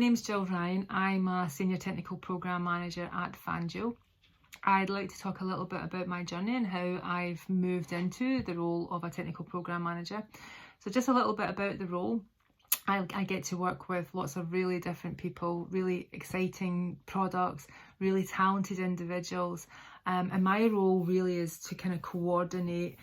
name's Gill Ryan. I'm a Senior Technical Programme Manager at Gill. I'd like to talk a little bit about my journey and how I've moved into the role of a Technical Programme Manager. So just a little bit about the role. I get to work with lots of really different people, really exciting products, really talented individuals, and my role really is to kind of coordinate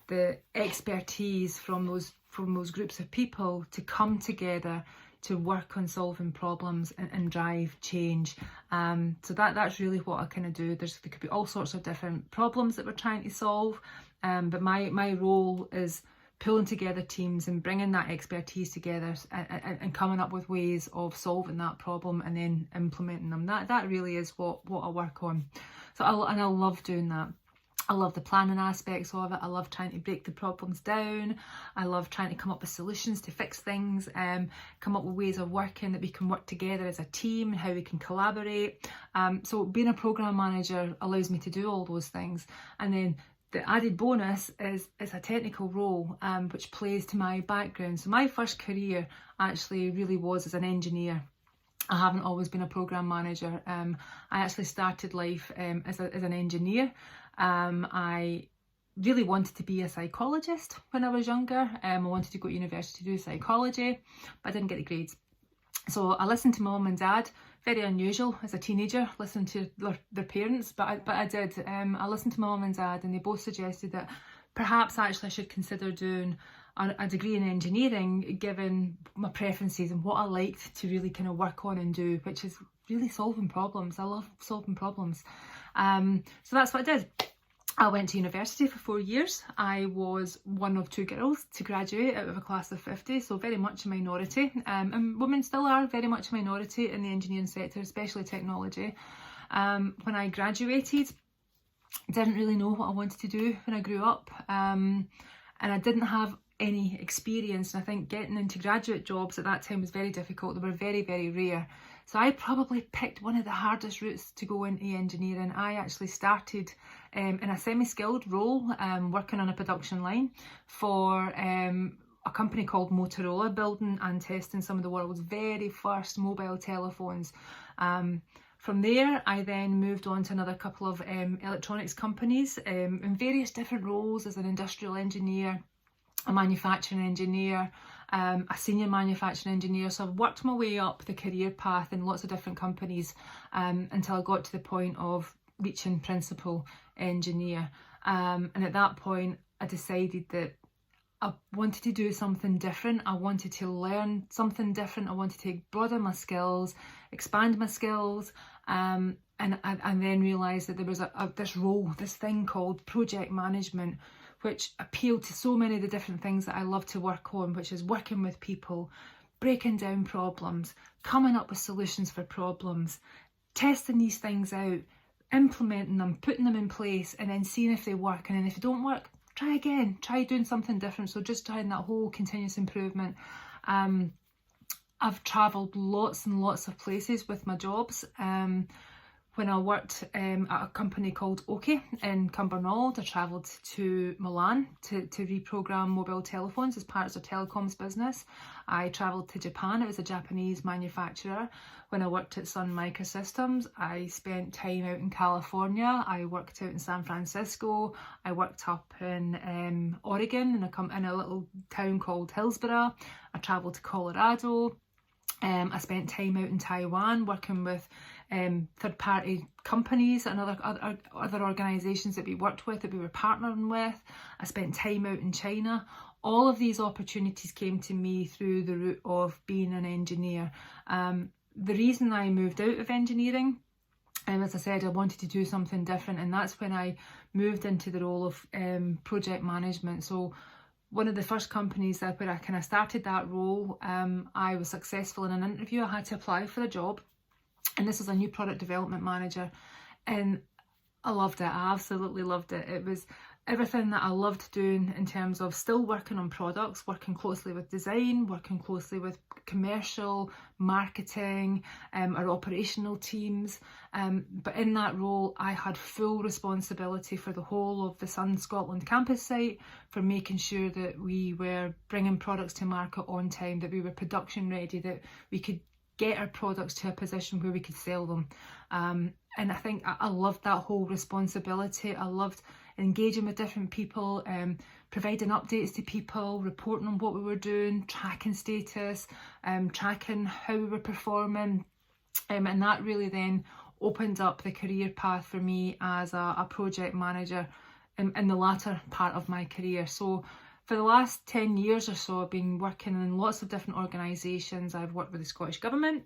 the expertise from those groups of people to come together to work on solving problems and drive change. So that's really what I kind of do. There could be all sorts of different problems that we're trying to solve, but my role is pulling together teams and bringing that expertise together and coming up with ways of solving that problem and then implementing them. That really is what I work on. So I love doing that. I love the planning aspects of it. I love trying to break the problems down. I love trying to come up with solutions to fix things, come up with ways of working that we can work together as a team, how we can collaborate. So being a programme manager allows me to do all those things. And then the added bonus is a technical role, which plays to my background. So my first career actually really was as an engineer. I haven't always been a programme manager. I actually started life as an engineer. I really wanted to be a psychologist when I was younger. I wanted to go to university to do psychology, but I didn't get the grades. So I listened to my mum and dad. Very unusual as a teenager, listening to their parents, but I did. I listened to my mum and dad, and they both suggested that perhaps actually I should consider doing a degree in engineering, given my preferences and what I liked to really kind of work on and do, which is really solving problems. I love solving problems. So that's what I did. I went to university for 4 years. I was one of 2 girls to graduate out of a class of 50, so very much a minority. And women still are very much a minority in the engineering sector, especially technology. When I graduated, I didn't really know what I wanted to do when I grew up. And I didn't have any experience. And I think getting into graduate jobs at that time was very difficult. They were very, very rare. So I probably picked one of the hardest routes to go into engineering. I actually started in a semi-skilled role, working on a production line for a company called Motorola, building and testing some of the world's very first mobile telephones. From there, I then moved on to another couple of electronics companies in various different roles as an industrial engineer, a manufacturing engineer, a senior manufacturing engineer. So I've worked my way up the career path in lots of different companies until I got to the point of reaching principal engineer. And at that point, I decided that I wanted to do something different. I wanted to learn something different. I wanted to broaden my skills, expand my skills, and then realised that there was this thing called project management, which appealed to so many of the different things that I love to work on, which is working with people, breaking down problems, coming up with solutions for problems, testing these things out, implementing them, putting them in place, and then seeing if they work. And then if they don't work, try again, try doing something different. So just trying that whole continuous improvement. I've travelled lots and lots of places with my jobs. When I worked at a company called Oki in Cumbernauld, I travelled to Milan to reprogram mobile telephones as part of their telecoms business. I travelled to Japan. It was a Japanese manufacturer. When I worked at Sun Microsystems, I spent time out in California. I worked out in San Francisco. I worked up in Oregon in a little town called Hillsborough. I travelled to Colorado. I spent time out in Taiwan working with third-party companies and other organisations that we worked with, that we were partnering with. I spent time out in China. All of these opportunities came to me through the route of being an engineer. The reason I moved out of engineering, as I said, I wanted to do something different, and that's when I moved into the role of project management. So one of the first companies where I kind of started that role, I was successful in an interview. I had to apply for the job, and this was a new product development manager, and I loved it. I absolutely loved it. It was everything that I loved doing in terms of still working on products, working closely with design, working closely with commercial, marketing, our operational teams. But in that role, I had full responsibility for the whole of the Sun Scotland campus site, for making sure that we were bringing products to market on time, that we were production ready, that we could get our products to a position where we could sell them. And I think I loved that whole responsibility. I loved engaging with different people, providing updates to people, reporting on what we were doing, tracking status, tracking how we were performing. And that really then opened up the career path for me as a project manager in the latter part of my career. So for the last 10 years or so, I've been working in lots of different organisations. I've worked with the Scottish Government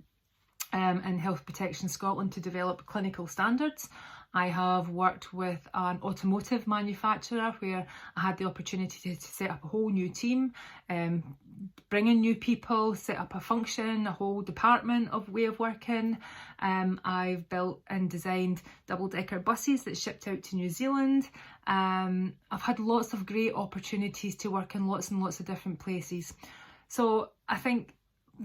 and Health Protection Scotland to develop clinical standards. I have worked with an automotive manufacturer where I had the opportunity to set up a whole new team, bring in new people, set up a function, a whole department of way of working. I've built and designed double-decker buses that shipped out to New Zealand. I've had lots of great opportunities to work in lots and lots of different places. So I think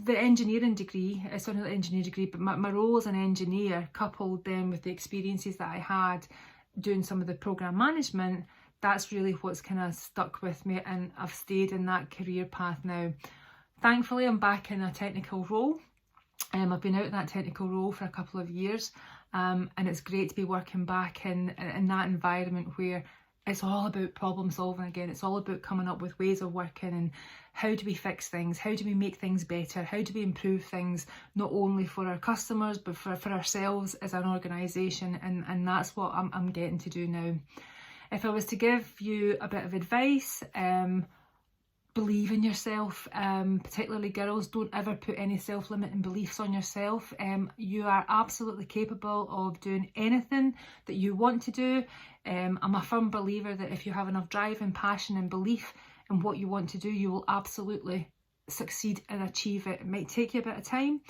the engineering degree, it's not an engineering degree, but my role as an engineer, coupled then with the experiences that I had doing some of the programme management, that's really what's kind of stuck with me, and I've stayed in that career path now. Thankfully, I'm back in a technical role. I've been out in that technical role for a couple of years, and it's great to be working back in that environment where it's all about problem solving again. It's all about coming up with ways of working and how do we fix things, how do we make things better, how do we improve things, not only for our customers but for ourselves as an organisation, and that's what I'm getting to do now. If I was to give you a bit of advice, believe in yourself, particularly girls. Don't ever put any self-limiting beliefs on yourself. You are absolutely capable of doing anything that you want to do. I'm a firm believer that if you have enough drive and passion and belief in what you want to do, you will absolutely succeed and achieve it. It might take you a bit of time,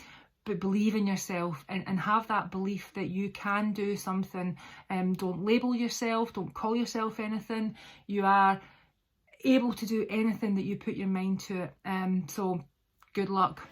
but believe in yourself and have that belief that you can do something. Don't label yourself, don't call yourself anything. You are able to do anything that you put your mind to it. So good luck.